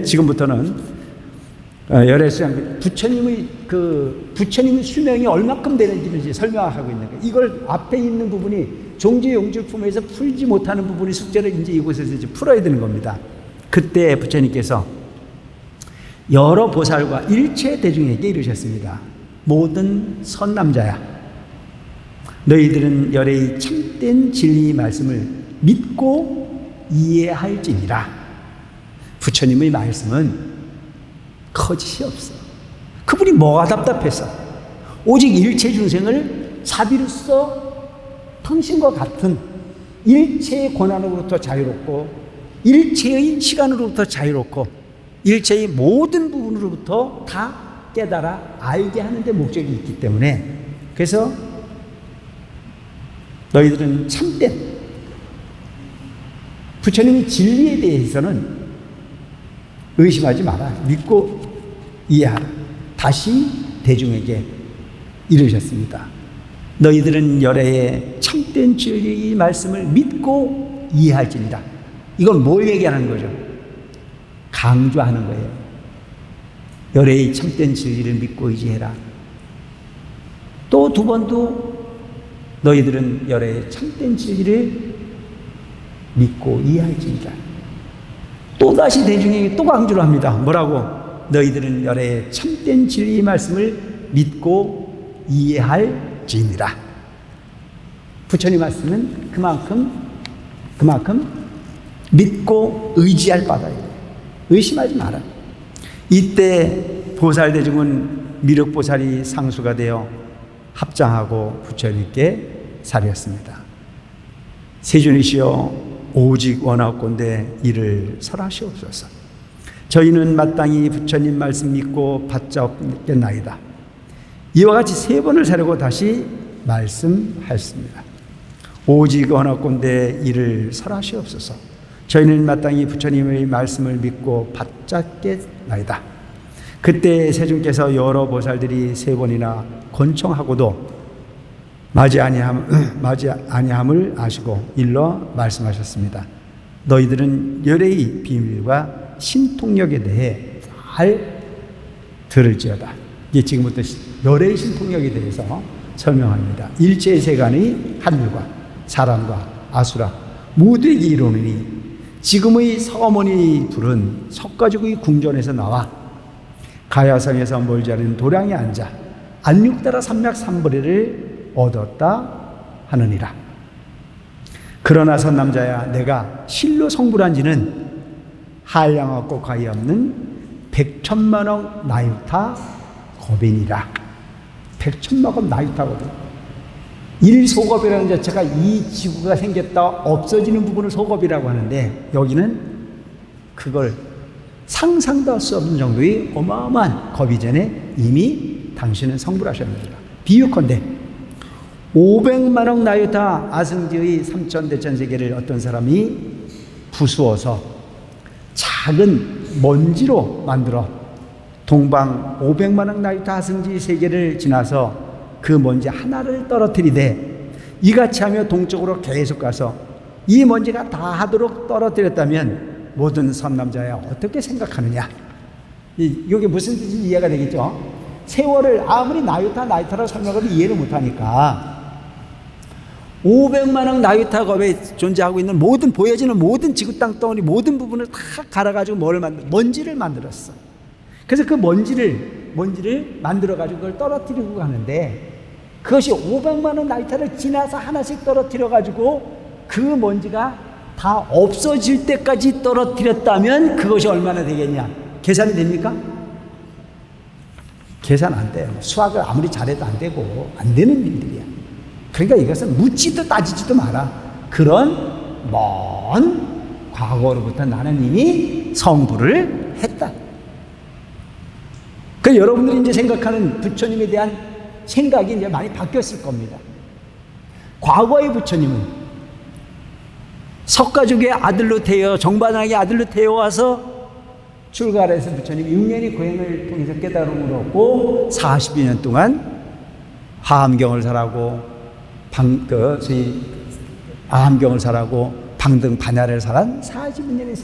지금부터는 열애수양 부처님의 수명이 얼마큼 되는지를 설명하고 있는 거예요. 이걸 앞에 있는 부분이 종지용질품에서 풀지 못하는 부분이 숙제를 이제 이곳에서 이제 풀어야 되는 겁니다. 그때 부처님께서 여러 보살과 일체 대중에게 이르셨습니다. 모든 선남자야, 너희들은 열애의 참된 진리의 말씀을 믿고 이해할지니라. 부처님의 말씀은 거짓이 없어. 그분이 뭐가 답답했어? 오직 일체 중생을 자비로서 당신과 같은 일체의 고난으로부터 자유롭고 일체의 시간으로부터 자유롭고 일체의 모든 부분으로부터 다 깨달아 알게 하는 데 목적이 있기 때문에, 그래서 너희들은 참된 부처님의 진리에 대해서는 의심하지 마라. 믿고 이해하라. 다시 대중에게 이르셨습니다. 너희들은 열애의 참된 진리의 말씀을 믿고 이해할지니라. 이건 뭘 얘기하는 거죠? 강조하는 거예요. 열애의 참된 진리를 믿고 이해해라. 또 두 번도 너희들은 열애의 참된 진리를 믿고 이해할지니라. 또다시 대중에게 또 강조를 합니다. 뭐라고? 너희들은 열애의 참된 진리의 말씀을 믿고 이해할지니라. 부처님 말씀은 그만큼 믿고 의지할 바다. 의심하지 마라. 이때 보살대중은 미륵보살이 상수가 되어 합장하고 부처님께 사렸습니다. 세존이시여, 오직 원하건대 이를 설하시옵소서. 저희는 마땅히 부처님 말씀 믿고 받자옵겠나이다. 이와 같이 세 번을 사려고 다시 말씀하였습니다. 오직 원하건대 이를 설하시옵소서. 저희는 마땅히 부처님의 말씀을 믿고 받자겠나이다. 그때 세존께서 여러 보살들이 세 번이나 권청하고도 맞이 아니함을 아시고 일러 말씀하셨습니다. 너희들은 열애의 비밀과 신통력에 대해 잘 들을지어다. 이게 지금부터 열애의 신통력에 대해서 설명합니다. 일체 세간의 하늘과 사람과 아수라 모두에게 이르노니 지금의 서머니 둘은 석가죽의 궁전에서 나와 가야성에서 멀지 않은 도량에 앉아 안육따라 삼맥삼벌이를 얻었다 하느니라. 그러나 선남자야, 내가 실로 성불한 지는 한량없고 과히 없는 100천만억 나유타 거변이라. 100천만억 나유타거든. 일소겁이라는 자체가 이 지구가 생겼다 없어지는 부분을 소겁이라고 하는데, 여기는 그걸 상상도 할 수 없는 정도의 어마어마한 겁이 전에 이미 당신은 성불하셨느니라. 비유컨대 500만억 나유타 아승지의 삼천대천세계를 어떤 사람이 부수어서 작은 먼지로 만들어 동방 500만억 나유타 아승지 세계를 지나서 그 먼지 하나를 떨어뜨리되 이같이 하며 동쪽으로 계속 가서 이 먼지가 다 하도록 떨어뜨렸다면 모든 선남자야 어떻게 생각하느냐. 이게 무슨 뜻인지 이해가 되겠죠. 세월을 아무리 나유타라고 설명해도 이해를 못하니까 500만억 나유타 겁에 존재하고 있는 모든 보여지는 모든 지구 땅 덩어리 모든 부분을 다 갈아가지고 먼지를 만들었어. 그래서 그 먼지를 만들어가지고 그걸 떨어뜨리고 가는데, 그것이 500만억 나유타를 지나서 하나씩 떨어뜨려가지고 그 먼지가 다 없어질 때까지 떨어뜨렸다면 그것이 얼마나 되겠냐. 계산이 됩니까? 계산 안 돼요. 수학을 아무리 잘해도 안 되고 안 되는 일들이야. 그러니까 이것은 묻지도 따지지도 마라. 그런 먼 과거로부터 나는 이미 성불을 했다. 그 여러분들이 이제 생각하는 부처님에 대한 생각이 이제 많이 바뀌었을 겁니다. 과거의 부처님은 석가죽의 아들로 태어 정반왕의 아들로 태어와서 출가를 해서 부처님 6년의 고행을 통해서 깨달음을 얻고 40여 동안 하암경을 살하고 아함경을 살하고 방등 반야를 살한 40년의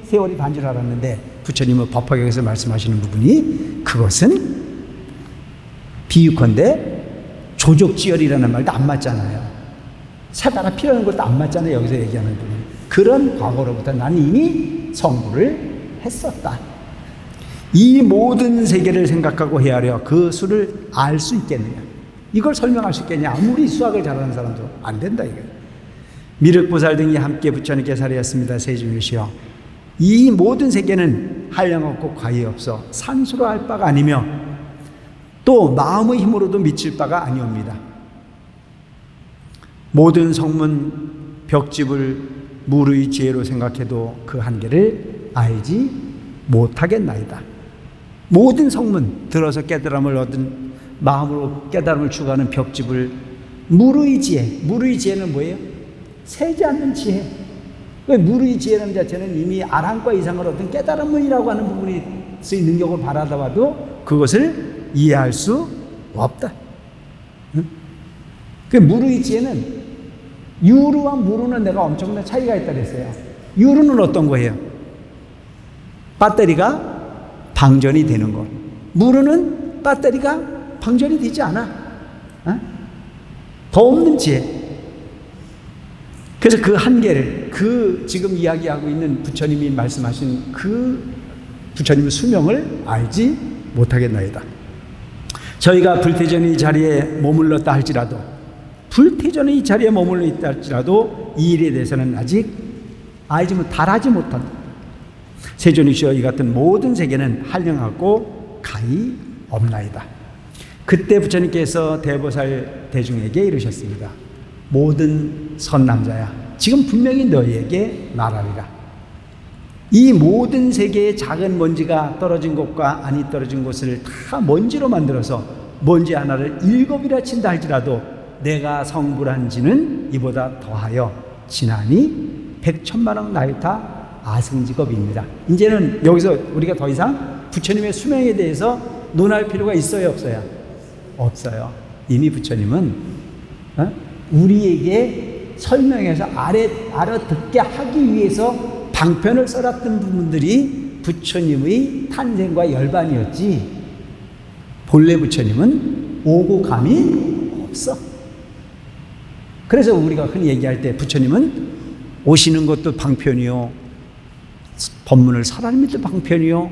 세월이 반주를 알았는데, 부처님은 법화경에서 말씀하시는 부분이 그것은 비유컨대 조족지열이라는 말도 안 맞잖아요. 살다가 피하는 것도 안 맞잖아요. 여기서 얘기하는 부분. 그런 과거로부터 나는 이미 성불을 했었다. 이 모든 세계를 생각하고 헤아려 그 수를 알 수 있겠느냐? 이걸 설명할 수 있겠냐? 아무리 수학을 잘하는 사람도 안 된다 이거예요. 미륵보살 등이 함께 부처님께 살이었습니다. 세중일시여, 이 모든 세계는 한량없고 과히 없어 산수로 할 바가 아니며 또 마음의 힘으로도 미칠 바가 아니옵니다. 모든 성문 벽집을 무르의 지혜로 생각해도 그 한계를 알지 못하겠나이다. 모든 성문 들어서 깨달음을 얻은 마음으로 깨달음을 추구하는 벽집을 무르의 지혜, 무르의 지혜는 뭐예요? 세지 않는 지혜. 무르의 지혜라는 자체는 이미 아랑과 이상을 얻은 깨달음이라고 하는 부분이 쓰이 능력을 바라다 봐도 그것을 이해할 수 없다. 응? 그 무르의 지혜는 유르와 무르는 내가 엄청난 차이가 있다 그랬어요. 유르는 어떤 거예요? 배터리가 방전이 되는 것. 무르는 배터리가 방전이 되지 않아. 어? 더 없는 지혜. 그래서 그 한계를, 그 지금 이야기하고 있는 부처님이 말씀하신 그 부처님의 수명을 알지 못하겠나이다. 저희가 불태전의 자리에 머물렀다 할지라도, 불태전의 자리에 머물러 있다 할지라도 이 일에 대해서는 아직 알지 달하지 못한다. 세존이시여, 이 같은 모든 세계는 한량하고 가히 없나이다. 그때 부처님께서 대보살 대중에게 이르셨습니다. 모든 선남자야, 지금 분명히 너희에게 말하리라. 이 모든 세계의 작은 먼지가 떨어진 곳과 아니 떨어진 곳을 다 먼지로 만들어서 먼지 하나를 7이라 친다 할지라도 내가 성불한 지는 이보다 더하여 지나니 100,000만억 나이타 아승직업입니다. 이제는 여기서 우리가 더 이상 부처님의 수명에 대해서 논할 필요가 있어요, 없어요? 없어요. 이미 부처님은 우리에게 설명해서 알아듣게 하기 위해서 방편을 써놨던 부분들이 부처님의 탄생과 열반이었지, 본래 부처님은 오고 감이 없어. 그래서 우리가 흔히 얘기할 때 부처님은 오시는 것도 방편이요, 법문을 설하는 것도 방편이요,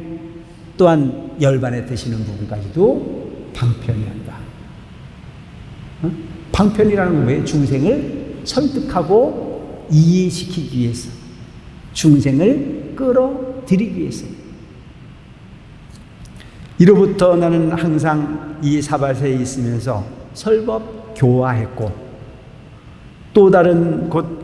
또한 열반에 되시는 부분까지도 방편이란다. 방편이라는 건 왜? 중생을 설득하고 이해시키기 위해서, 중생을 끌어들이기 위해서. 이로부터 나는 항상 이 사바세에 있으면서 설법 교화했고 또 다른 곳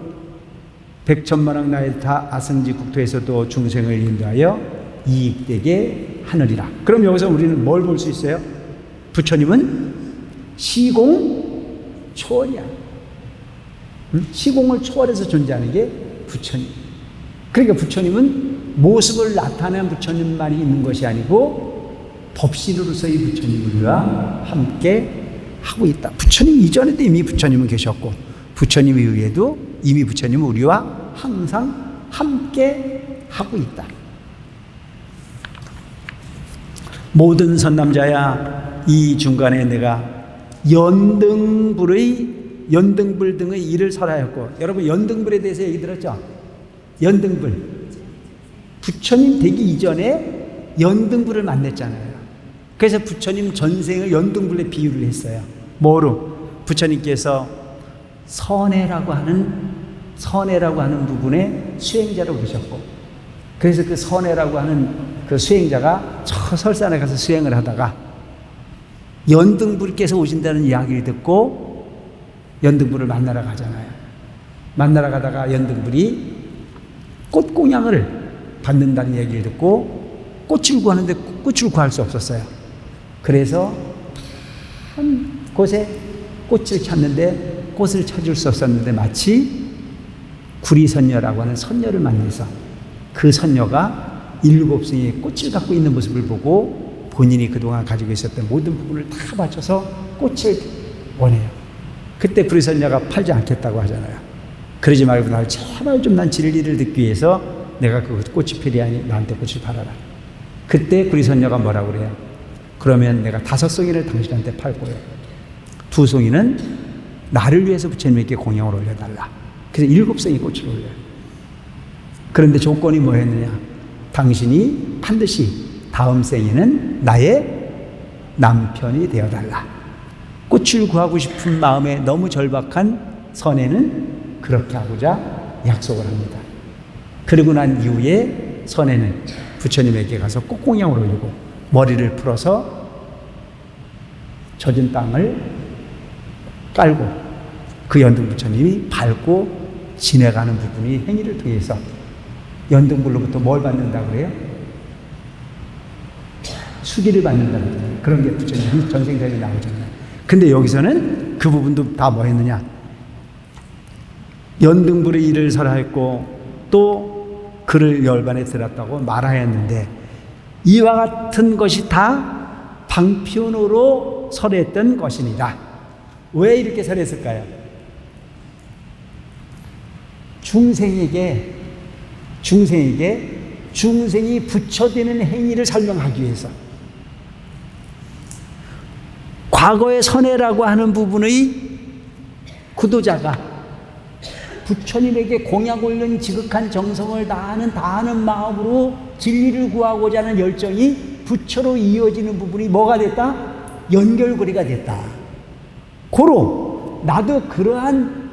100,000만억 나이타 아승지 국토에서도 중생을 인도하여 이익되게 하느리라. 그럼 여기서 우리는 뭘 볼 수 있어요? 부처님은 시공 초월이야. 시공을 초월해서 존재하는 게 부처님. 그러니까 부처님은 모습을 나타낸 부처님만이 있는 것이 아니고 법신으로서의 부처님을 우리와 함께 하고 있다. 부처님 이전에도 이미 부처님은 계셨고 부처님 이후에도 이미 부처님은 우리와 항상 함께 하고 있다. 모든 선남자야, 이 중간에 내가 연등불 등의 일을 설하였고, 여러분 연등불에 대해서 얘기 들었죠? 연등불, 부처님 되기 이전에 연등불을 만났잖아요. 그래서 부처님 전생을 연등불에 비유를 했어요. 뭐로? 부처님께서 선해라고 하는 부분에 수행자로 계셨고, 그래서 그 선해라고 하는 그 수행자가 저 설산에 가서 수행을 하다가 연등불께서 오신다는 이야기를 듣고 연등불을 만나러 가잖아요. 만나러 가다가 연등불이 꽃공양을 받는다는 얘기를 듣고 꽃을 구하는데 꽃을 구할 수 없었어요. 그래서 한 곳에 꽃을 찾는데 꽃을 찾을 수 없었는데 마치 구리선녀라고 하는 선녀를 만나서 그 선녀가 7층의 꽃을 갖고 있는 모습을 보고 본인이 그동안 가지고 있었던 모든 부분을 다 바쳐서 꽃을 원해요. 그때 구리선녀가 팔지 않겠다고 하잖아요. 그러지 말고 날 제발 좀 난 진리를 듣기 위해서 내가 그 꽃이 필요하니 나한테 꽃을 팔아라. 그때 구리선녀가 뭐라고 그래요? 그러면 내가 5송이를 당신한테 팔 거예요. 2송이는 나를 위해서 부처님에게 공양을 올려달라. 그래서 7송이 꽃을 올려요. 그런데 조건이 뭐였느냐? 당신이 반드시 다음 생에는 나의 남편이 되어달라. 꽃을 구하고 싶은 마음에 너무 절박한 선혜는 그렇게 하고자 약속을 합니다. 그리고 난 이후에 선혜는 부처님에게 가서 꽃공양을 올리고 머리를 풀어서 젖은 땅을 깔고 그 연등 부처님이 밟고 지나가는 부분이 행위를 통해서 연등불로부터 뭘 받는다고 그래요? 수기를 받는다고 그러잖아요. 그런 게 부처님이 전생전에 나오잖아요. 근데 여기서는 그 부분도 다 뭐 했느냐? 연등불의 일을 설하였고 또 그를 열반에 들었다고 말하였는데 이와 같은 것이 다 방편으로 설했던 것이니라. 왜 이렇게 설했을까요? 중생이 부처되는 행위를 설명하기 위해서 과거의 선해라고 하는 부분의 구도자가 부처님에게 공약 올린 지극한 정성을 다하는 마음으로 진리를 구하고자 하는 열정이 부처로 이어지는 부분이 뭐가 됐다? 연결고리가 됐다. 고로 나도 그러한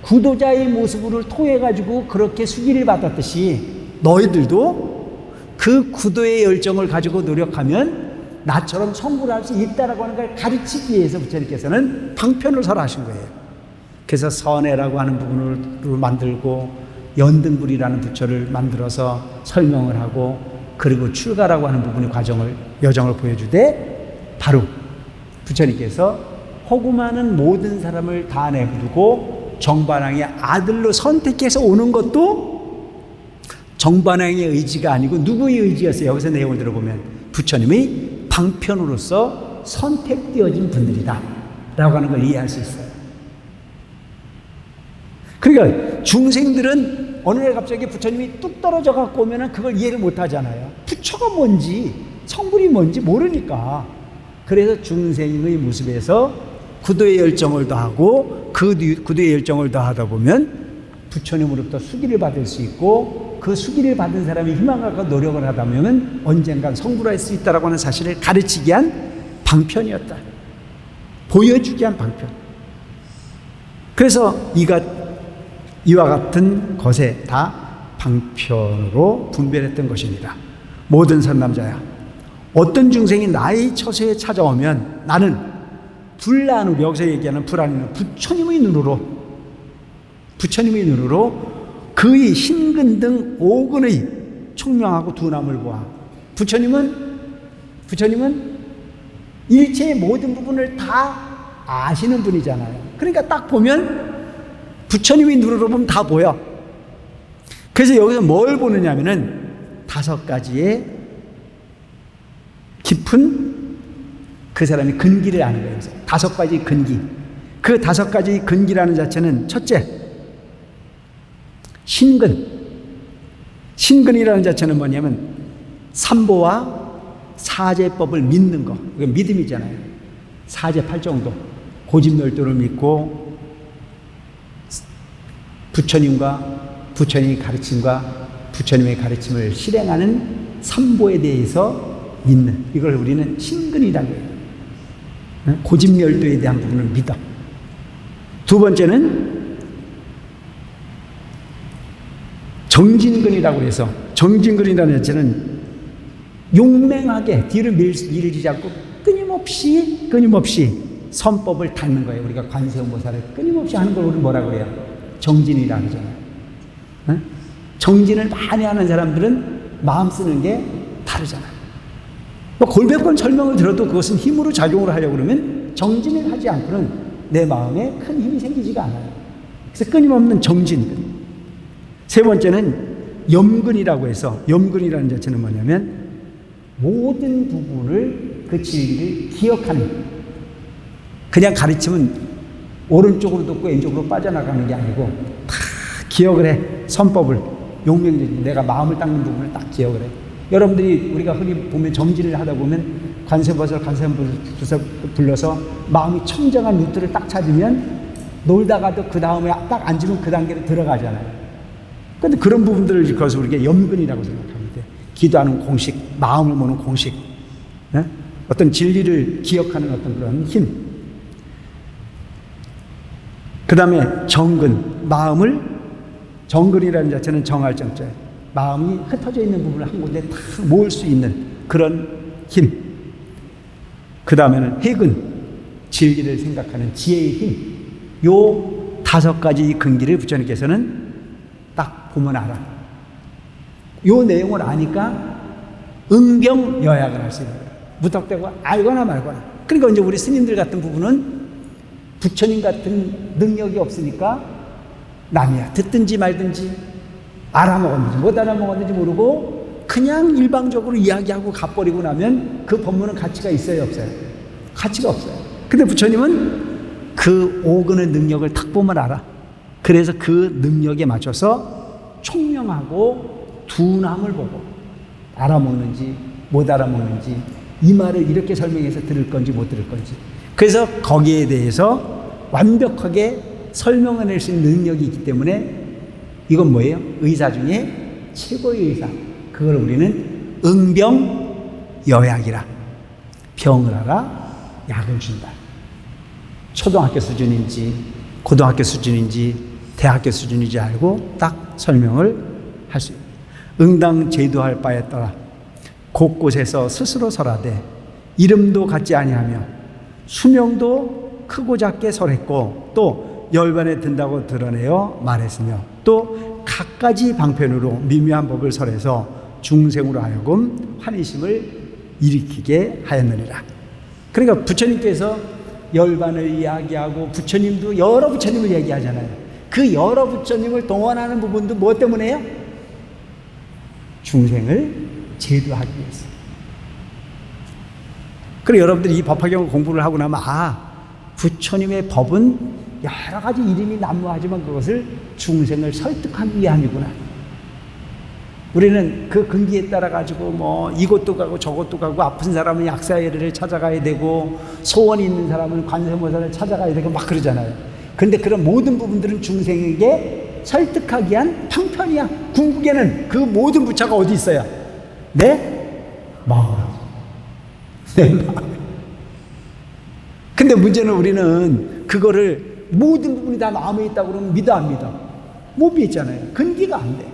구도자의 모습을 통해 가지고 그렇게 수기를 받았듯이 너희들도 그 구도의 열정을 가지고 노력하면 나처럼 성불을 할 수 있다라고 하는 걸 가르치기 위해서 부처님께서는 방편을 설하신 거예요. 그래서 선해라고 하는 부분을 만들고 연등불이라는 부처를 만들어서 설명을 하고 그리고 출가라고 하는 부분의 여정을 보여주되 바로 부처님께서 허구많은 모든 사람을 다 내두고 정반왕의 아들로 선택해서 오는 것도 정반왕의 의지가 아니고 누구의 의지였어요? 여기서 내용을 들어보면 부처님의 방편으로서 선택되어진 분들이다 라고 하는 걸 이해할 수 있어요. 그러니까 중생들은 어느 날 갑자기 부처님이 뚝 떨어져 갖고 오면 그걸 이해를 못 하잖아요. 부처가 뭔지 성불이 뭔지 모르니까. 그래서 중생의 모습에서 구도의 열정을 더하고 그 구도의 열정을 더하다 보면 부처님으로부터 수기를 받을 수 있고 그 수기를 받은 사람이 희망을 갖고 노력을 하다 보면 언젠간 성불할 수 있다라고 하는 사실을 가르치기 위한 방편이었다. 보여주기 위한 방편. 그래서 이와 같은 것에 다 방편으로 분별했던 것입니다. 모든 선남자야, 어떤 중생이 나의 처소에 찾아오면 나는 불안으로, 여기서 얘기하는 불안은 부처님의 눈으로 그의 신근 등 5근의 총명하고 둔함을 보아. 부처님은 일체의 모든 부분을 다 아시는 분이잖아요. 그러니까 딱 보면 부처님의 눈으로 보면 다 보여. 그래서 여기서 뭘 보느냐 하면은 5가지의 깊은 그 사람의 근기를 아는 거예요. 5가지 근기. 그 5가지 근기라는 자체는 첫째, 신근이라는 자체는 뭐냐면 삼보와 사제법을 믿는 거. 이건 믿음이잖아요. 사제 8정도. 고집멸도를 믿고 부처님의 가르침과 부처님의 가르침을 실행하는 삼보에 대해서 믿는, 이걸 우리는 신근이라고 해요. 고집멸도에 대한 부분을 믿어. 두 번째는 정진근이라고 해서, 정진근이라는 자체는 용맹하게 뒤를 밀지 않고 끊임없이 선법을 닦는 거예요. 우리가 관세음보살을 끊임없이 하는 걸 우리 뭐라고 해요? 정진이라고 하잖아요. 정진을 많이 하는 사람들은 마음 쓰는 게 다르잖아요. 골백 번 설명을 들어도 그것은 힘으로 작용을 하려고 그러면 정진을 하지 않고는 내 마음에 큰 힘이 생기지가 않아요. 그래서 끊임없는 정진근. 세 번째는 염근이라고 해서, 염근이라는 자체는 뭐냐면 모든 부분을 그 진리를 기억하는, 그냥 가르치면 오른쪽으로 듣고 왼쪽으로 빠져나가는 게 아니고 다 기억을 해. 선법을 용맹적으로 내가 마음을 닦는 부분을 딱 기억을 해. 여러분들이 우리가 흔히 보면 정진을 하다 보면 관세음보살 불러서 마음이 청정한 루트를 딱 찾으면 놀다가도 그 다음에 딱 앉으면 그 단계로 들어가잖아요. 그런데 그런 부분들을 그래서 우리가 염근이라고 생각합니다. 기도하는 공식, 마음을 모는 공식, 네? 어떤 진리를 기억하는 어떤 그런 힘. 그 다음에 정근, 마음을, 정근이라는 자체는 정할 정자예요. 마음이 흩어져 있는 부분을 한 군데 다 모을 수 있는 그런 힘. 그 다음에는 해근, 진리를 생각하는 지혜의 힘. 요 5가지 근기를 부처님께서는 딱 보면 알아. 요 내용을 아니까 응병여약을 할 수 있는 거예요. 무턱대고 알거나 말거나. 그러니까 이제 우리 스님들 같은 부분은 부처님 같은 능력이 없으니까 남이야 듣든지 말든지 알아먹었는지 못 알아먹었는지 모르고 그냥 일방적으로 이야기하고 가버리고 나면 그 법문은 가치가 있어요, 없어요? 가치가 없어요. 근데 부처님은 그 오근의 능력을 탁 보면 알아. 그래서 그 능력에 맞춰서 총명하고 둔함을 보고 알아먹는지 못 알아먹는지 이 말을 이렇게 설명해서 들을 건지 못 들을 건지, 그래서 거기에 대해서 완벽하게 설명해낼 수 있는 능력이 있기 때문에 이건 뭐예요? 의사 중에 최고의 의사. 그걸 우리는 응병여약이라. 병을 알아 약을 준다. 초등학교 수준인지 고등학교 수준인지 대학교 수준인지 알고 딱 설명을 할 수 있다. 응당제도할 바에 따라 곳곳에서 스스로 설하되 이름도 같지 아니하며 수명도 크고 작게 설했고 또 열반에 든다고 드러내어 말했으며 또 갖가지 방편으로 미묘한 법을 설해서 중생으로 하여금 환희심을 일으키게 하였느니라. 그러니까 부처님께서 열반을 이야기하고 부처님도 여러 부처님을 얘기하잖아요. 그 여러 부처님을 동원하는 부분도 뭐 때문에요? 중생을 제도하기 위해서. 그리고 여러분들이 이 법화경을 공부를 하고 나면 부처님의 법은 여러 가지 이름이 난무하지만 그것을 중생을 설득하기 위함이구나. 우리는 그 근기에 따라 가지고 뭐 이곳도 가고 저곳도 가고 아픈 사람은 약사회를 찾아가야 되고 소원이 있는 사람은 관세음보살을 찾아가야 되고 막 그러잖아요. 근데 그런 모든 부분들은 중생에게 설득하기 위한 방편이야. 궁극에는 그 모든 부처가 어디 있어요? 내 마음. 내 마음. 근데 문제는 우리는 그거를 모든 부분이 다 마음에 있다고 그러면 믿어 안 믿어? 못 믿잖아요. 근기가 안 돼.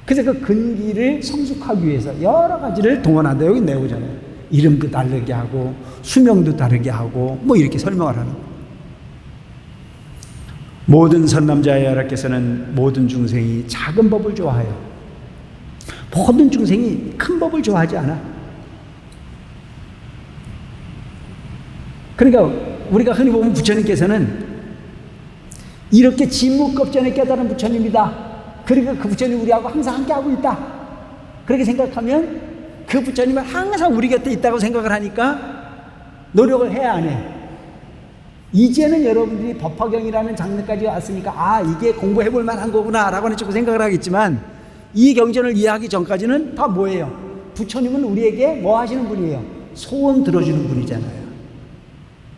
그래서 그 근기를 성숙하기 위해서 여러 가지를 동원한다. 여기 내오잖아요. 이름도 다르게 하고 수명도 다르게 하고 뭐 이렇게 설명을 하는 거예요. 모든 선남자야라께서는 모든 중생이 작은 법을 좋아해요. 모든 중생이 큰 법을 좋아하지 않아. 그러니까 우리가 흔히 보면 부처님께서는 이렇게 진무급전에 깨달은 부처님이다. 그러니까 그 부처님 우리하고 항상 함께하고 있다. 그렇게 생각하면 그 부처님은 항상 우리 곁에 있다고 생각을 하니까 노력을 해야 안 해. 이제는 여러분들이 법화경이라는 장르까지 왔으니까 이게 공부해볼 만한 거구나 라고 하는 생각을 하겠지만 이 경전을 이해하기 전까지는 다 뭐예요? 부처님은 우리에게 뭐 하시는 분이에요? 소원 들어주는 분이잖아요.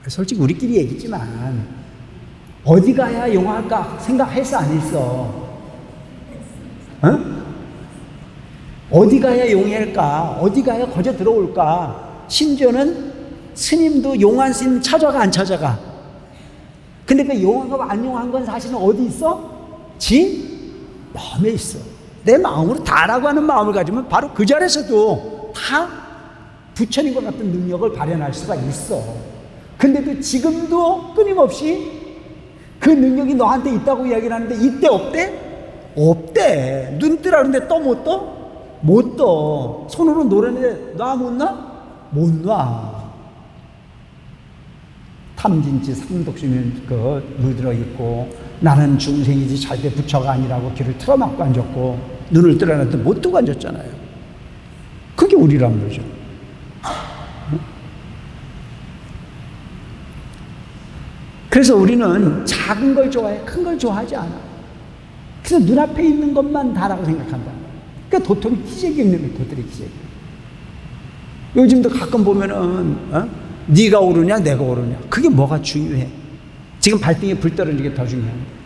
솔직히 우리끼리 얘기지만 어디 가야 용할까 생각했어 안 했어? 어디 가야 용할까? 어디 가야 거저 들어올까? 심지어는 스님도 용한 스님 찾아가 안 찾아가? 근데 그 용하고 안 용한 건 사실은 어디 있어? 지 마음에 있어. 내 마음으로 다라고 하는 마음을 가지면 바로 그 자리에서도 다 부처님과 같은 능력을 발현할 수가 있어. 근데도 지금도 끊임없이 그 능력이 너한테 있다고 이야기를 하는데 이때 없대? 없대. 눈 뜨라 그러는데 떠 못 떠? 못 떠. 손으로 노래는데 놔 못 놔? 못 놔. 탐진치 삼독심에 물들어 있고 나는 중생이지 절대 부처가 아니라고 귀를 틀어막고 앉았고 눈을 뜨라는데 못 뜨고 앉았잖아요. 그게 우리란 말이죠. 그래서 우리는 작은 걸 좋아해, 큰 걸 좋아하지 않아. 그래서 눈앞에 있는 것만 다라고 생각한다. 그러니까 도토리 기적이 있는 거예요. 도토리 기적. 요즘도 가끔 보면은 네가 오르냐 내가 오르냐 그게 뭐가 중요해. 지금 발등에 불 떨어지는 게 더 중요한 거야.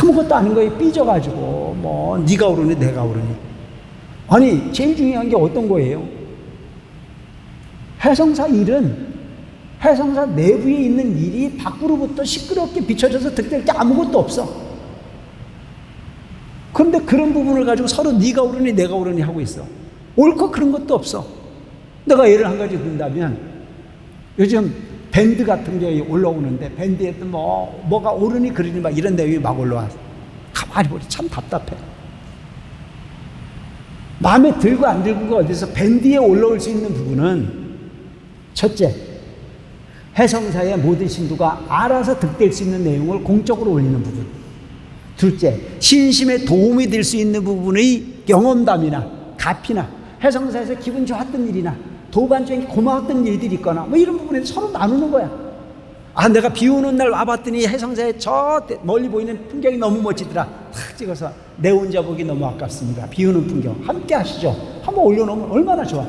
아무것도 아닌 거에 삐져가지고 뭐 네가 오르니 내가 오르니. 아니 제일 중요한 게 어떤 거예요? 해성사 일은 해성사 내부에 있는 일이 밖으로부터 시끄럽게 비춰져서 득될 게 아무것도 없어. 그런데 그런 부분을 가지고 서로 네가 오르니 내가 오르니 하고 있어. 옳고 그런 것도 없어. 내가 예를 한 가지 든다면 요즘 밴드 같은 게 올라오는데 밴드에 또 뭐가 오르니 그러니 막 이런 내용이 막 올라와. 가만히 보니 참 답답해. 마음에 들고 안 들고가 어디서 밴드에 올라올 수 있는 부분은 첫째, 해성사의 모든 신도가 알아서 득될 수 있는 내용을 공적으로 올리는 부분. 둘째, 신심에 도움이 될 수 있는 부분의 경험담이나 가피나 해성사에서 기분 좋았던 일이나 도반 중에 고마웠던 일들이 있거나 뭐 이런 부분에서 서로 나누는 거야. 아, 내가 비 오는 날 와봤더니 해성사에 저 멀리 보이는 풍경이 너무 멋지더라. 탁 찍어서 내 혼자 보기 너무 아깝습니다. 비 오는 풍경 함께 하시죠. 한번 올려놓으면 얼마나 좋아.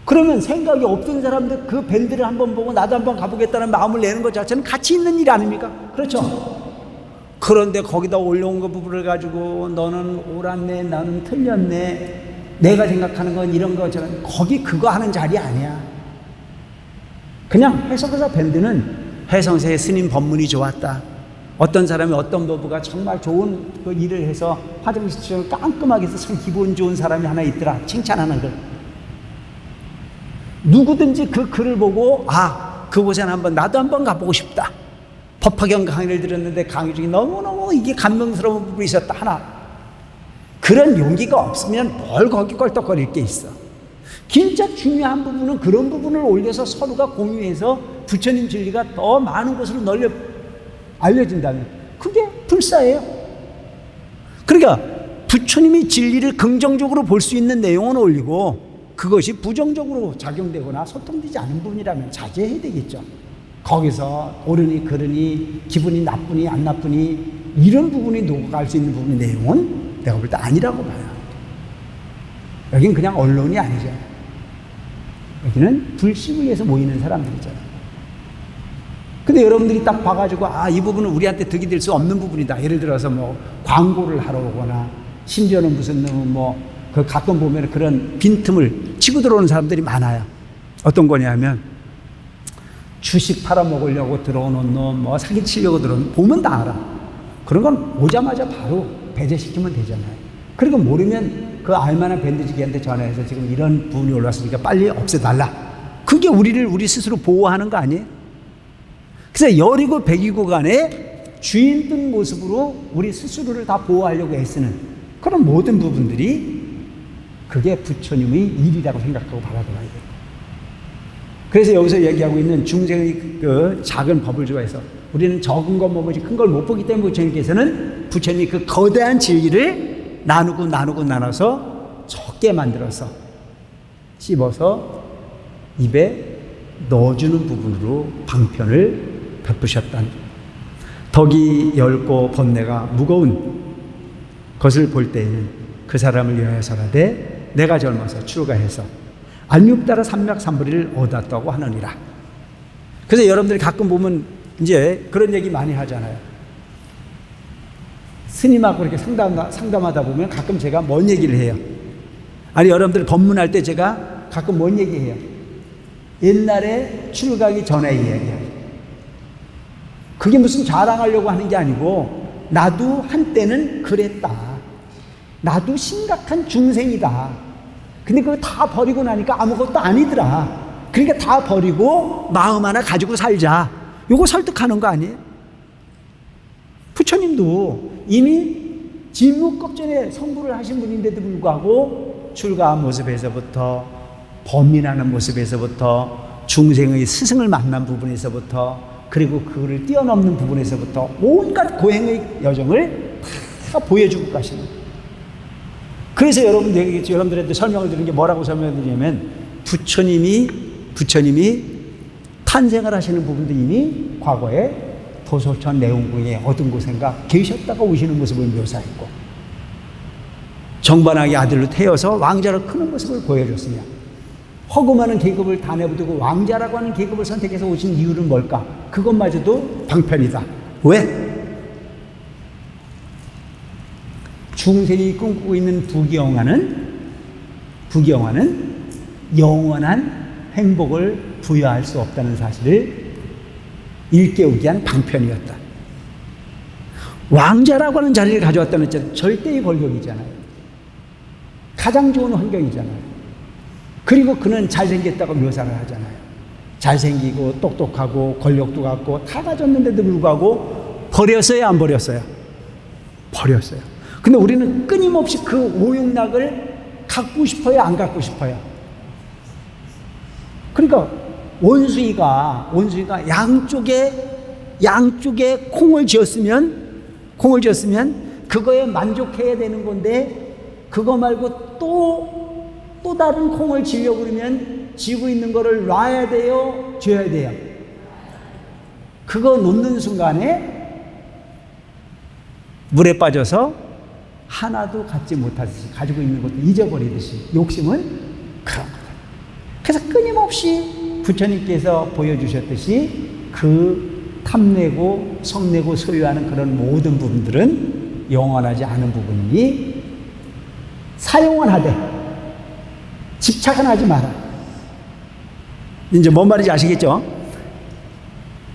그러면 생각이 없던 사람들 그 밴드를 한번 보고 나도 한번 가보겠다는 마음을 내는 것 자체는 가치 있는 일 아닙니까? 그렇죠? 그런데 거기다 올려온 거 부분을 가지고 너는 옳았네 나는 틀렸네 내가 생각하는 건 이런 거처럼 거기 그거 하는 자리 아니야. 그냥 해성사 밴드는 해성사의 스님 법문이 좋았다. 어떤 사람이 어떤 노부가 정말 좋은 그 일을 해서 화장실을 깔끔하게 해서 참 기분 좋은 사람이 하나 있더라. 칭찬하는 글. 누구든지 그 글을 보고 아 그곳에는 한번 나도 한번 가보고 싶다. 법화경 강의를 들었는데 강의 중에 너무너무 이게 감명스러운 부분이 있었다 하나. 그런 용기가 없으면 뭘 거기 껄떡거릴 게 있어. 진짜 중요한 부분은 그런 부분을 올려서 서로가 공유해서 부처님 진리가 더 많은 곳으로 널려 알려진다면 그게 불사예요. 그러니까 부처님이 진리를 긍정적으로 볼 수 있는 내용은 올리고 그것이 부정적으로 작용되거나 소통되지 않은 부분이라면 자제해야 되겠죠. 거기서 옳으니 그르니 기분이 나쁘니 안 나쁘니 이런 부분이 녹아갈 수 있는 부분의 내용은 내가 볼 때 아니라고 봐요. 여긴 그냥 언론이 아니죠. 여기는 불식을 위해서 모이는 사람들이죠. 근데 여러분들이 딱 봐가지고 아, 이 부분은 우리한테 득이 될 수 없는 부분이다. 예를 들어서 뭐 광고를 하러 오거나 심지어는 무슨 그 가끔 보면 그런 빈틈을 치고 들어오는 사람들이 많아요. 어떤 거냐면 주식 팔아먹으려고 들어오는 놈, 뭐 사기치려고 들어오는 보면 다 알아. 그런 건 오자마자 바로 배제시키면 되잖아요. 그리고 모르면 그 알만한 밴드지기한테 전화해서 지금 이런 부분이 올랐으니까 빨리 없애달라. 그게 우리 스스로 보호하는 거 아니에요? 그래서 열이고 백이고 간에 주인 뜬 모습으로 우리 스스로를 다 보호하려고 애쓰는 그런 모든 부분들이 그게 부처님의 일이라고 생각하고 바라봐야 돼요. 그래서 여기서 얘기하고 있는 중생의 그 작은 법을 좋아해서 우리는 적은 것만 보지 큰 걸 못 보기 때문에 부처님이 그 거대한 진리를 나눠서 적게 만들어서 씹어서 입에 넣어주는 부분으로 방편을 베푸셨다는 덕이 엷고 번뇌가 무거운 것을 볼 때에는 그 사람을 위하여서라되 내가 젊어서 출가해서 안육따라 삼맥삼불이를 얻었다고 하느니라. 그래서 여러분들이 가끔 보면 이제 그런 얘기 많이 하잖아요. 스님하고 이렇게 상담하다 보면 가끔 제가 뭔 얘기를 해요. 아니 여러분들 법문할 때 제가 가끔 뭔 얘기해요. 옛날에 출가하기 전에 이야기해요. 그게 무슨 자랑하려고 하는 게 아니고 나도 한때는 그랬다. 나도 심각한 중생이다. 근데 그거 다 버리고 나니까 아무것도 아니더라. 그러니까 다 버리고 마음 하나 가지고 살자. 요거 설득하는 거 아니에요? 부처님도 이미 진묵겁전에 성불을 하신 분인데도 불구하고 출가한 모습에서부터 범민하는 모습에서부터 중생의 스승을 만난 부분에서부터 그리고 그를 뛰어넘는 부분에서부터 온갖 고행의 여정을 다 보여주고 가시는 거예요. 그래서 여러분들한테 설명을 드리는 게 뭐라고 설명드리냐면 부처님이 탄생을 하시는 부분도 이미 과거에 도솔천 내원궁의 어떤 곳인가 계셨다가 오시는 모습을 묘사했고 정반왕의 아들로 태어서 왕자로 크는 모습을 보여줬으며 허구많은 계급을 다 내버리고 왕자라고 하는 계급을 선택해서 오신 이유는 뭘까? 그것마저도 방편이다. 왜? 중생이 꿈꾸고 있는 부귀영화는 영원한 행복을 부여할 수 없다는 사실을 일깨우기 위한 방편이었다. 왕자라고 하는 자리를 가져왔다는 것은 절대의 권력이잖아요. 가장 좋은 환경이잖아요. 그리고 그는 잘생겼다고 묘사를 하잖아요. 잘생기고 똑똑하고 권력도 갖고 다 가졌는데도 불구하고 버렸어요, 안 버렸어요? 버렸어요. 근데 우리는 끊임없이 그 오용락을 갖고 싶어요, 안 갖고 싶어요? 그러니까 원숭이가 양쪽에 콩을 지었으면 그거에 만족해야 되는 건데 그거 말고 또 다른 콩을 지려고 그러면 지고 있는 거를 놔야 돼요, 줘야 돼요? 그거 놓는 순간에 물에 빠져서 하나도 갖지 못하듯이 가지고 있는 것도 잊어버리듯이 욕심은 그런 거다. 그래서 끊임없이 부처님께서 보여주셨듯이 그 탐내고 성내고 소유하는 그런 모든 부분들은 영원하지 않은 부분이니 사용은 하되 집착은 하지 마라. 이제 뭔 말인지 아시겠죠?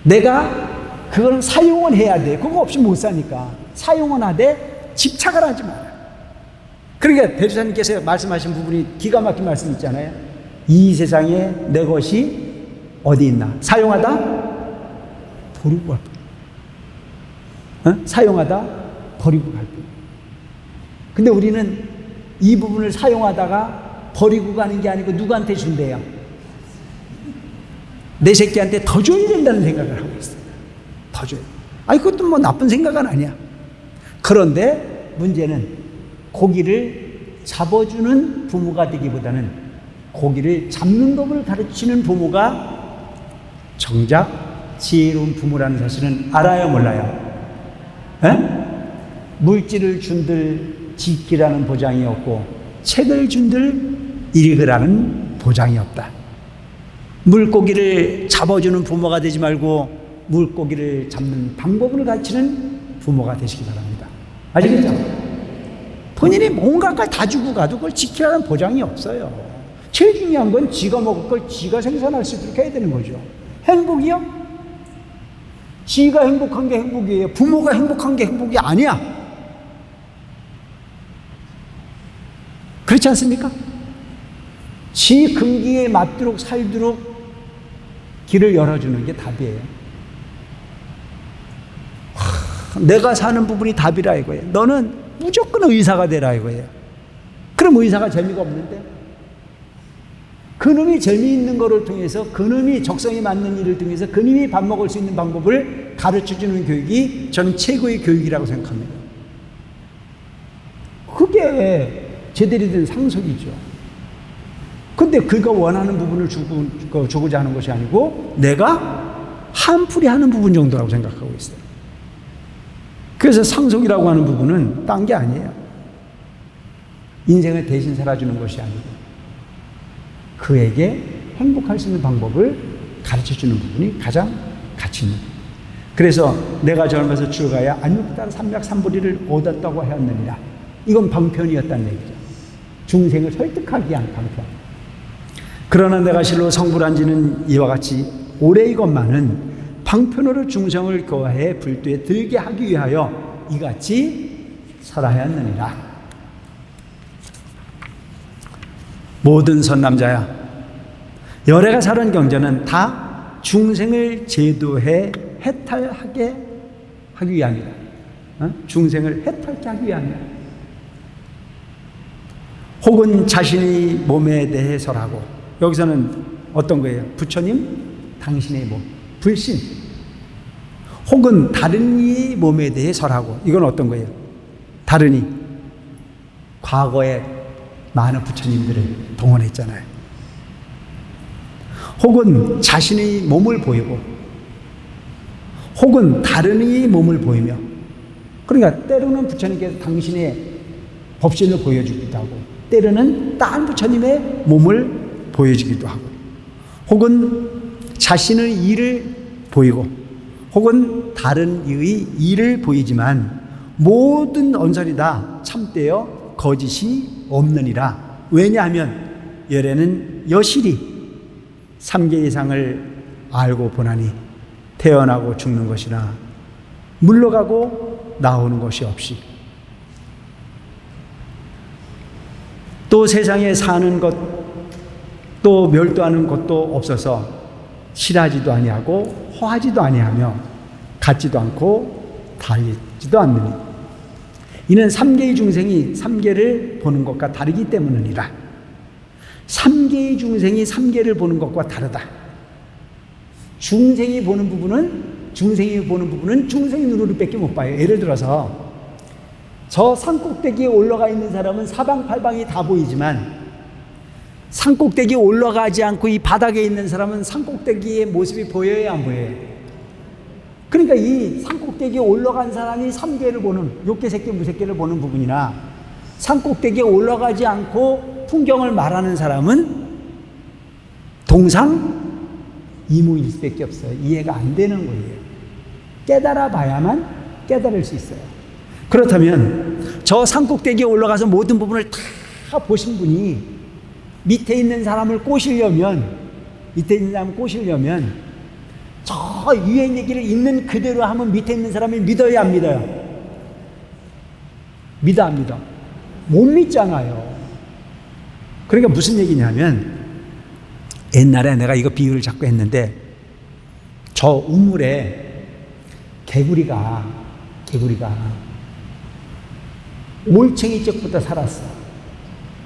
내가 그걸 사용은 해야 돼. 그거 없이 못 사니까 사용은 하되 집착을 하지 마라. 그러니까 대주사님께서 말씀하신 부분이 기가 막힌 말씀 있잖아요. 이 세상에 내 것이 어디 있나? 사용하다 버리고 갈 뿐. 사용하다 버리고 갈 뿐. 근데 우리는 이 부분을 사용하다가 버리고 가는 게 아니고 누구한테 준대요? 내 새끼한테 더 줘야 된다는 생각을 하고 있어요. 더 줘야 돼. 아니 그것도 뭐 나쁜 생각은 아니야. 그런데 문제는 고기를 잡아주는 부모가 되기보다는 고기를 잡는 법을 가르치는 부모가 정작 지혜로운 부모라는 사실은 알아요, 몰라요? 에? 물질을 준들 지키라는 보장이 없고 책을 준들 읽으라는 보장이 없다. 물고기를 잡아주는 부모가 되지 말고 물고기를 잡는 방법을 가르치는 부모가 되시기 바랍니다. 아시겠죠? 본인이 뭔가 걸 다 주고 가도 그걸 지키라는 보장이 없어요. 제일 중요한 건 지가 먹을 걸 지가 생산할 수 있도록 해야 되는 거죠. 행복이요? 지가 행복한 게 행복이에요. 부모가 행복한 게 행복이 아니야. 그렇지 않습니까? 지 근기에 맞도록 살도록 길을 열어주는 게 답이에요. 내가 사는 부분이 답이라 이거예요. 너는 무조건 의사가 되라 이거예요. 그럼 의사가 재미가 없는데? 그놈이 재미있는 거를 통해서 그놈이 적성에 맞는 일을 통해서 그놈이 밥 먹을 수 있는 방법을 가르쳐주는 교육이 저는 최고의 교육이라고 생각합니다. 그게 제대로 된 상속이죠. 근데 그가 원하는 부분을 주고자 하는 것이 아니고 내가 한풀이 하는 부분 정도라고 생각하고 있어요. 그래서 상속이라고 하는 부분은 딴 게 아니에요. 인생을 대신 살아주는 것이 아니고 그에게 행복할 수 있는 방법을 가르쳐주는 부분이 가장 가치 있는. 그래서 내가 젊어서 죽어야 안육단 삼략삼보리를 얻었다고 하였느니라. 이건 방편이었다는 얘기죠. 중생을 설득하기 위한 방편. 그러나 내가 실로 성불한 지는 이와 같이 오래이것만은 방편으로 중생을 거하에 불도에 들게 하기 위하여 이같이 설하였느니라. 모든 선남자야, 열애가 사는 경전은 다 중생을 제도해 해탈하게 하기 위함이다. 중생을 해탈케 하기 위함이다. 혹은 자신의 몸에 대해 설하고, 여기서는 어떤 거예요? 부처님, 당신의 몸, 불신. 혹은 다른 이의 몸에 대해 설하고, 이건 어떤 거예요? 다른 이, 과거에 많은 부처님들을 동원했잖아요. 혹은 자신의 몸을 보이고, 혹은 다른 이의 몸을 보이며, 그러니까 때로는 부처님께서 당신의 법신을 보여주기도 하고, 때로는 다른 부처님의 몸을 보여주기도 하고, 혹은 자신의 일을 보이고, 혹은 다른 이의 일을 보이지만 모든 언설이 다 참되어 거짓이 없느니라. 왜냐하면 열애는 여실히 삼계 이상을 알고 보나니 태어나고 죽는 것이나 물러가고 나오는 것이 없이, 또 세상에 사는 것 또 멸도하는 것도 없어서 싫어하지도 아니하고 허하지도 아니하며 같지도 않고 다르지도 않느니 이는 삼계의 중생이 삼계를 보는 것과 다르기 때문이니라. 삼계의 중생이 삼계를 보는 것과 다르다. 중생이 보는 부분은 중생의 눈으로 밖에 못 봐요. 예를 들어서 저 산꼭대기에 올라가 있는 사람은 사방팔방이 다 보이지만 산꼭대기에 올라가지 않고 이 바닥에 있는 사람은 산꼭대기의 모습이 보여야 안 보여요? 그러니까 이 산꼭대기에 올라간 사람이 삼계를 보는, 욕계색계 무색계를 보는 부분이나 산꼭대기에 올라가지 않고 풍경을 말하는 사람은 동상 이무일 수밖에 없어요. 이해가 안 되는 거예요. 깨달아 봐야만 깨달을 수 있어요. 그렇다면 저 산꼭대기에 올라가서 모든 부분을 다 보신 분이 밑에 있는 사람을 꼬시려면 저 위에 얘기를 있는 그대로 하면 밑에 있는 사람이 믿어야 안 믿어요? 믿어 안 믿어? 못 믿잖아요. 그러니까 무슨 얘기냐면, 옛날에 내가 이거 비유를 자꾸 했는데, 저 우물에 개구리가 올챙이 쪽부터 살았어.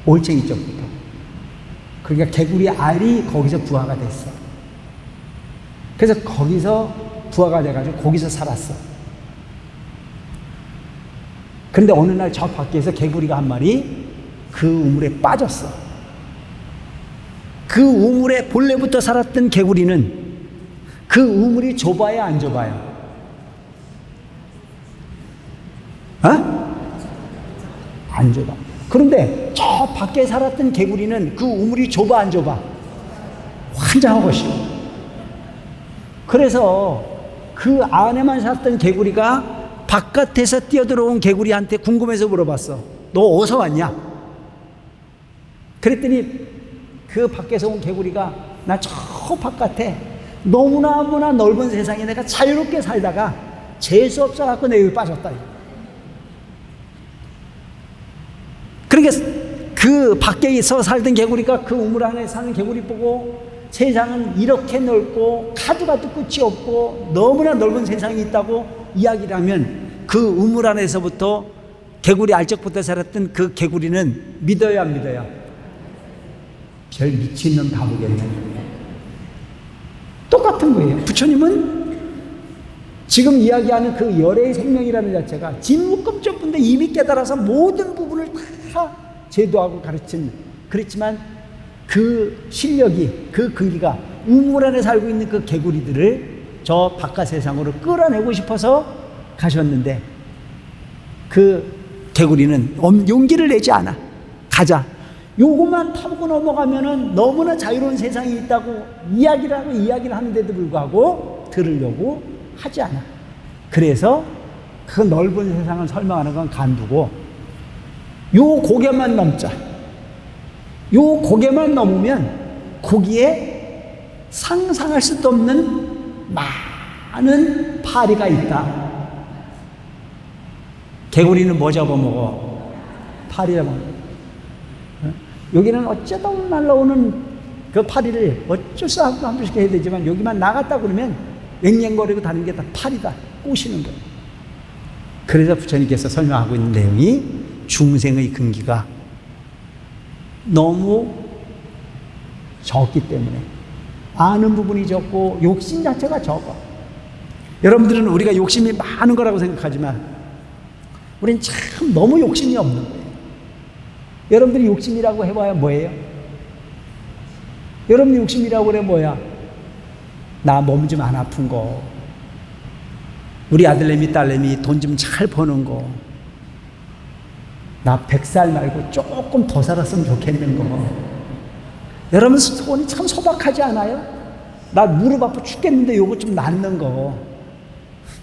올챙이 쪽부터. 그러니까 개구리 알이 거기서 부화가 됐어. 그래서 거기서 부화가 돼가지고 거기서 살았어. 근데 어느 날 저 밖에서 개구리가 한 마리 그 우물에 빠졌어. 그 우물에 본래부터 살았던 개구리는 그 우물이 좁아야 안 좁아요? 안 좁아. 그런데 저 밖에 살았던 개구리는 그 우물이 좁아 안 좁아? 환장한 것이요. 그래서 그 안에만 살았던 개구리가 바깥에서 뛰어들어온 개구리한테 궁금해서 물어봤어. 너 어디서 왔냐? 그랬더니 그 밖에서 온 개구리가 나 저 바깥에 너무나 넓은 세상에 내가 자유롭게 살다가 재수 없어갖고 내 여기 빠졌다. 그러니까 그 밖에서 살던 개구리가 그 우물 안에 사는 개구리 보고 세상은 이렇게 넓고 가도 끝이 없고 너무나 넓은 세상이 있다고 이야기를 하면 그 우물 안에서부터 개구리 알적부터 살았던 그 개구리는 믿어야 안 믿어야? 별 미친놈 다 보겠네. 똑같은 거예요. 부처님은 지금 이야기하는 그 열애의 생명이라는 자체가 진무급전분데 이미 깨달아서 모든 부분을 다 제도하고 그렇지만 그 실력이, 그 근기가 우물 안에 살고 있는 그 개구리들을 저 바깥 세상으로 끌어내고 싶어서 가셨는데 그그 개구리는 용기를 내지 않아. 가자. 요것만 타고 넘어가면은 너무나 자유로운 세상이 있다고 이야기를 하는데도 불구하고 들으려고 하지 않아. 그래서 그 넓은 세상을 설명하는 건 간두고 요 고개만 넘자. 요 고개만 넘으면 거기에 상상할 수도 없는 많은 파리가 있다. 개구리는 뭐 잡아먹어? 파리 잡아먹어. 여기는 어쩌다 날라오는 그 파리를 어쩔 수 없고 한 번씩 해야 되지만 여기만 나갔다 그러면 앵앵거리고 다른 게 다 파리다. 꼬시는 거예요. 그래서 부처님께서 설명하고 있는 내용이 중생의 근기가 너무 적기 때문에 아는 부분이 적고 욕심 자체가 적어. 여러분들은 우리가 욕심이 많은 거라고 생각하지만 우리는 참 너무 욕심이 없는 거예요. 여러분들이 욕심이라고 해봐야 뭐예요? 여러분이 욕심이라고 그래 뭐야? 나 몸 좀 안 아픈 거, 우리 아들내미 딸내미 돈 좀 잘 버는 거, 나 100살 말고 조금 더 살았으면 좋겠는 거. 여러분 소원이 참 소박하지 않아요? 나 무릎 아파 죽겠는데 요거 좀 낫는 거.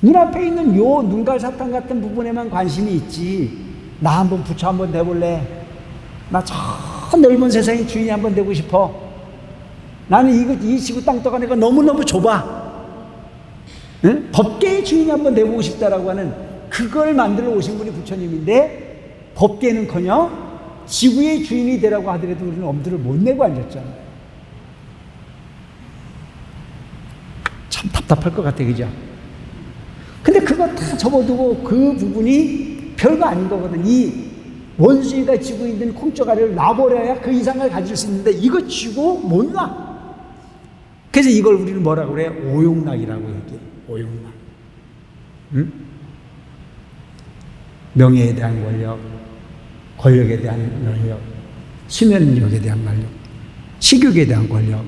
눈앞에 있는 요 눈갈사탕 같은 부분에만 관심이 있지. 나 한번 부처 한번 돼볼래? 나 저 넓은 세상의 주인이 한번 되고 싶어. 나는 이 지구 땅 떠가니까 너무너무 좁아. 응? 법계의 주인이 한번 돼보고 싶다라고 하는 그걸 만들어 오신 분이 부처님인데, 법계는커녕 지구의 주인이 되라고 하더라도 우리는 엄두를 못 내고 앉았잖아요. 참 답답할 것 같아, 그죠? 근데 그거 다 접어두고 그 부분이 별거 아닌 거거든. 이 원숭이가 쥐고 있는 콩쪼가리를 놔버려야 그 이상을 가질 수 있는데 이거 쥐고 못 놔. 그래서 이걸 우리는 뭐라고 그래? 오용락이라고 얘기해. 오용락. 응? 명예에 대한 권력, 권력에 대한 권력, 수면력에 대한 권력, 식욕에 대한 권력,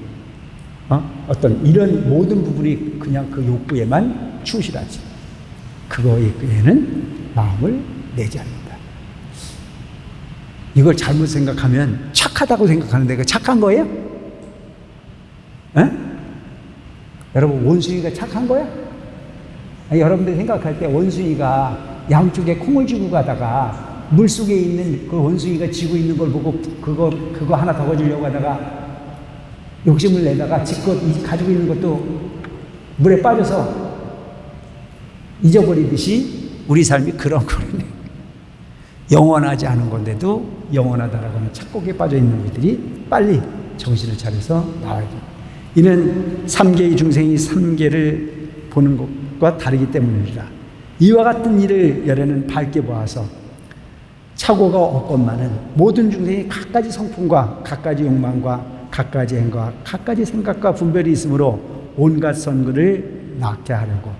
어떤 이런 모든 부분이 그냥 그 욕구에만 충실하지. 그거에는 마음을 내지 않는다. 이걸 잘못 생각하면 착하다고 생각하는데 그 착한 거예요? 에? 여러분 원숭이가 착한 거야? 아니, 여러분들이 생각할 때 원숭이가 양쪽에 콩을 쥐고 가다가 물속에 있는 그 원숭이가 쥐고 있는 걸 보고 그거 하나 더 가지려고 하다가 욕심을 내다가 지껏 가지고 있는 것도 물에 빠져서 잊어버리듯이 우리 삶이 그런 거네. 영원하지 않은 건데도 영원하다라고 하는 착곡에 빠져 있는 우리들이 빨리 정신을 차려서 나와야 돼. 이는 삼계의 중생이 삼계를 보는 것과 다르기 때문이라. 이와 같은 일을 열에는 밝게 보아서 착오가 없건만은 모든 중생이 각가지 성품과 각가지 욕망과 각가지 행과 각가지 생각과 분별이 있으므로 온갖 선글을 낳게 하려고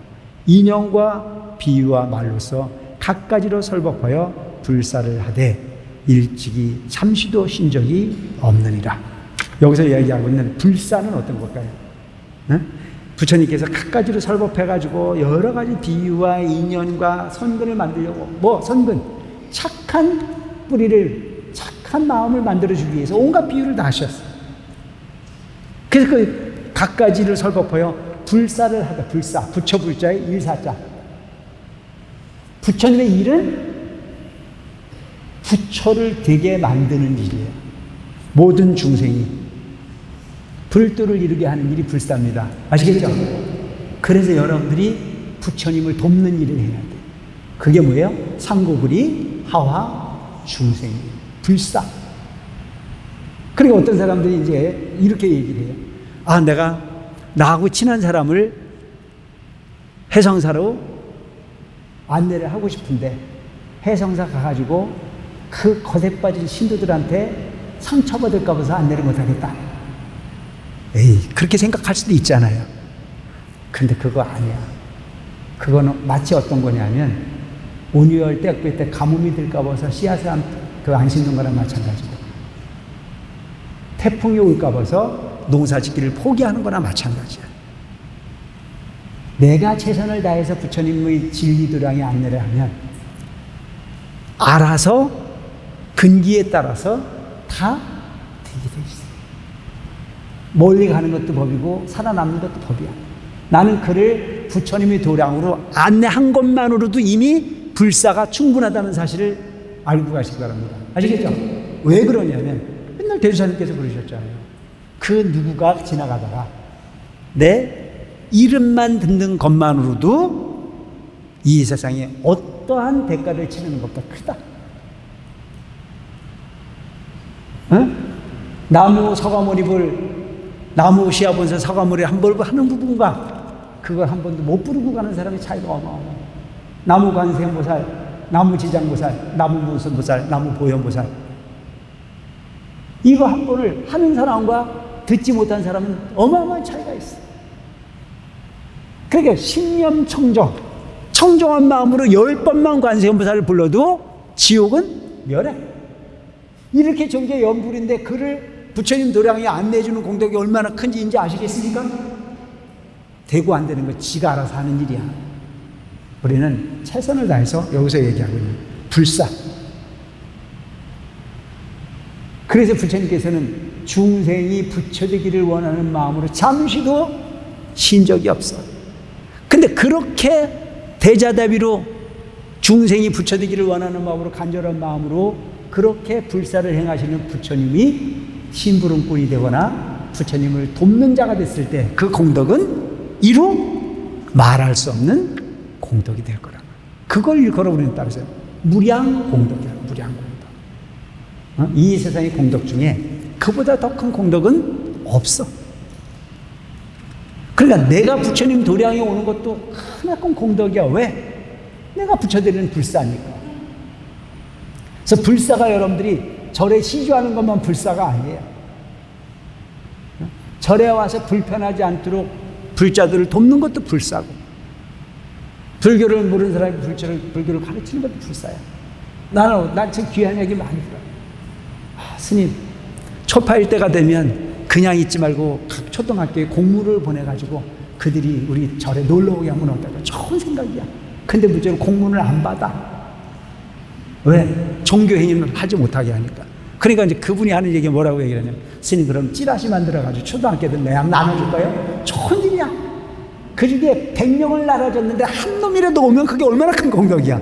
인형과 비유와 말로서 각가지로 설법하여 불사를 하되 일찍이 잠시도 쉰 적이 없느니라. 여기서 이야기하고 있는 불사는 어떤 걸까요? 네? 부처님께서 각가지로 설법해가지고 여러 가지 비유와 인연과 선근을 만들려고, 선근, 착한 뿌리를, 착한 마음을 만들어주기 위해서 온갖 비유를 다 하셨어요. 그래서 그 각가지를 설법하여 불사를 하다. 불사, 부처 불자의 일사자. 부처님의 일은 부처를 되게 만드는 일이에요. 모든 중생이 불도를 이루게 하는 일이 불사입니다. 아시겠죠? 그래서 여러분들이 부처님을 돕는 일을 해야 돼. 그게 뭐예요? 상고불이 하화 중생 불사. 그리고 어떤 사람들이 이제 이렇게 얘기를 해요. 아, 내가 나하고 친한 사람을 해성사로 안내를 하고 싶은데 해성사 가가지고 그 거대 빠진 신도들한테 상처받을까 봐서 안내를 못하겠다. 에이, 그렇게 생각할 수도 있잖아요. 근데 그거 아니야. 그거는 마치 어떤 거냐면 온유열 때학교 때 가뭄이 들까 봐서 씨앗을 안 심는 거랑 마찬가지고 태풍이 올까 봐서 농사 짓기를 포기하는 거나 마찬가지야. 내가 최선을 다해서 부처님의 진리도량에 안내를 하면 알아서 근기에 따라서 다 되게 돼 있어요. 멀리 가는 것도 법이고 살아남는 것도 법이야. 나는 그를 부처님의 도량으로 안내한 것만으로도 이미 불사가 충분하다는 사실을 알고 가시기 바랍니다. 아시겠죠? 왜 그러냐면 맨날 대주사님께서 그러셨잖아요. 그 누구가 지나가다가 내 이름만 듣는 것만으로도 이 세상에 어떠한 대가를 치르는 것보다 크다. 응? 나무 서가모니불, 나무 시아본사 서가모니 한 벌 하는 부분과 그걸 한 번도 못 부르고 가는 사람의 차이가 어마어마해. 나무 관세음보살, 나무 지장보살, 나무 문선보살, 나무 보현보살. 이거 한 번을 하는 사람과 듣지 못한 사람은 어마어마한 차이가 있어. 그러니까 신념 청정, 청정한 마음으로 10번만 관세음보살을 불러도 지옥은 멸해. 이렇게 정제 연불인데 그를 부처님 도량에 안내해주는 공덕이 얼마나 큰지 이제 아시겠습니까? 되고 안 되는 거 지가 알아서 하는 일이야. 우리는 최선을 다해서 여기서 얘기하고 있는 불사. 그래서 부처님께서는 중생이 부처되기를 원하는 마음으로 잠시도 쉰 적이 없어. 근데 그렇게 대자다비로 중생이 부처되기를 원하는 마음으로, 간절한 마음으로 그렇게 불사를 행하시는 부처님이 심부름꾼이 되거나 부처님을 돕는 자가 됐을 때 그 공덕은 이루 말할 수 없는 공덕이 될 거라. 그걸 일컬어 우리는 따라서 무량 공덕이야. 무량 공덕. 이 세상의 공덕 중에 그보다 더 큰 공덕은 없어. 그러니까 내가 부처님 도량에 오는 것도 크나큰 공덕이야. 왜? 내가 부처드리는 불사니까. 그래서 불사가 여러분들이 절에 시주하는 것만 불사가 아니에요. 절에 와서 불편하지 않도록 불자들을 돕는 것도 불사고, 불교를 모르는 사람이 불교를 가르치는 것도 불사야. 난 지금 귀한 얘기 많이 들어요. 스님, 초파일 때가 되면 그냥 있지 말고 각 초등학교에 공무를 보내가지고 그들이 우리 절에 놀러 오게 하면 어떨까? 좋은 생각이야. 근데 문제는 공문을 안 받아. 왜? 종교 행위를 하지 못하게 하니까. 그러니까 이제 그분이 하는 얘기가 뭐라고 얘기를 하냐면, 스님, 그럼 찌라시 만들어가지고 초등학교들 내양 나눠줄 거예요? 좋은 일이야. 그 중에 100명을 나눠줬는데 한 놈이라도 오면 그게 얼마나 큰 공덕이야.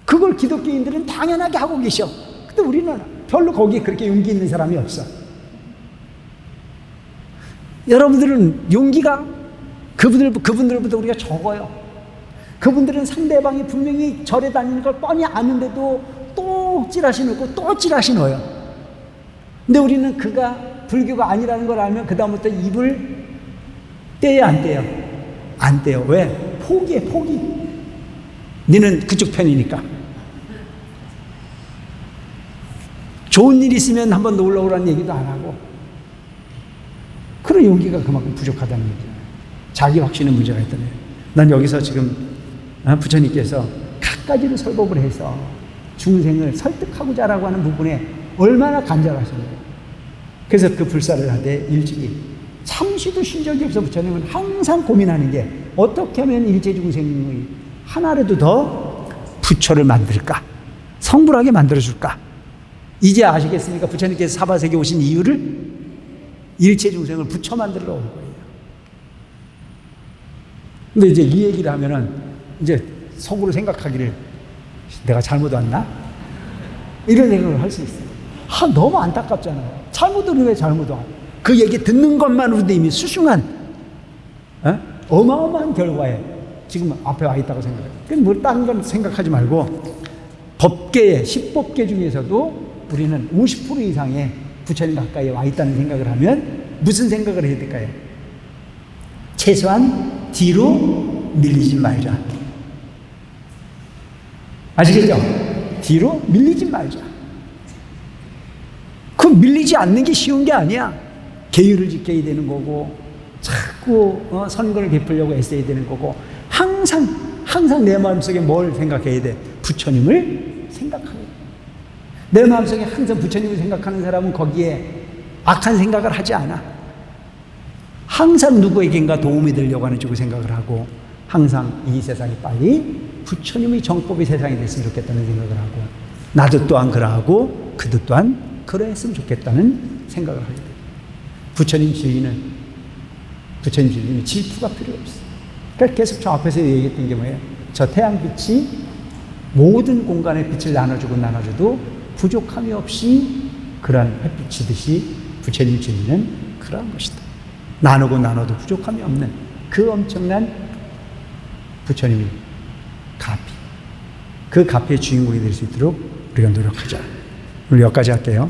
그걸 기독교인들은 당연하게 하고 계셔. 근데 우리는 별로 거기에 그렇게 용기 있는 사람이 없어. 여러분들은 용기가 그분들보다 우리가 적어요. 그분들은 상대방이 분명히 절에 다니는 걸 뻔히 아는데도 또 찌라시 넣고 또 찌라시 넣어요. 근데 우리는 그가 불교가 아니라는 걸 알면 그 다음부터 입을 떼요, 안 떼요? 안 떼요. 왜? 포기해, 포기. 너는 그쪽 편이니까. 좋은 일 있으면 한번 놀러 오라는 얘기도 안 하고. 그런 용기가 그만큼 부족하다는 얘기예요. 자기 확신의 문제가 있다는 거예요. 난 여기서 지금 부처님께서 갖가지로 설법을 해서 중생을 설득하고자 하는 부분에 얼마나 간절하신가요. 그래서 그 불사를 하되 일찍이 잠시도 쉰 적이 없어. 부처님은 항상 고민하는 게 어떻게 하면 일체 중생의 하나라도 더 부처를 만들까, 성불하게 만들어줄까. 이제 아시겠습니까? 부처님께서 사바세계 오신 이유를 일체 중생을 부처 만들러 온 거예요. 근데 이제 이 얘기를 하면은 이제 속으로 생각하기를, 내가 잘못 왔나? 이런 생각을 할 수 있어요. 너무 안타깝잖아요. 잘못을 왜 잘못 와? 그 얘기 듣는 것만으로도 이미 수승한 어마어마한 결과에 지금 앞에 와 있다고 생각해요. 그럼 뭐 다른 건 생각하지 말고, 법계의 10법계 중에서도 우리는 50% 이상의 부처님 가까이에 와 있다는 생각을 하면 무슨 생각을 해야 될까요? 최소한 뒤로 밀리지 말자. 아시겠죠? 뒤로 밀리지 말자. 그 밀리지 않는 게 쉬운 게 아니야. 계율을 지켜야 되는 거고, 자꾸 선근을 베풀려고 애써야 되는 거고, 항상 내 마음속에 뭘 생각해야 돼? 부처님을 생각하는 거야. 내 마음속에 항상 부처님을 생각하는 사람은 거기에 악한 생각을 하지 않아. 항상 누구에겐가 도움이 되려고 하는 쪽을 생각을 하고, 항상 이 세상이 빨리 부처님의 정법의 세상이 됐으면 좋겠다는 생각을 하고, 나도 또한 그러하고 그도 또한 그러했으면 좋겠다는 생각을 하게 돼요. 부처님 진리는 질투가 필요 없어요. 그러니까 계속 저 앞에서 얘기했던 게 뭐예요? 저 태양빛이 모든 공간에 빛을 나눠줘도 부족함이 없이 그러한 햇빛이듯이 부처님 진리는 그러한 것이다. 나눠도 부족함이 없는 그 엄청난 부처님의 가피, 그 가피의 주인공이 될 수 있도록 우리가 노력하자. 오늘 여기까지 할게요.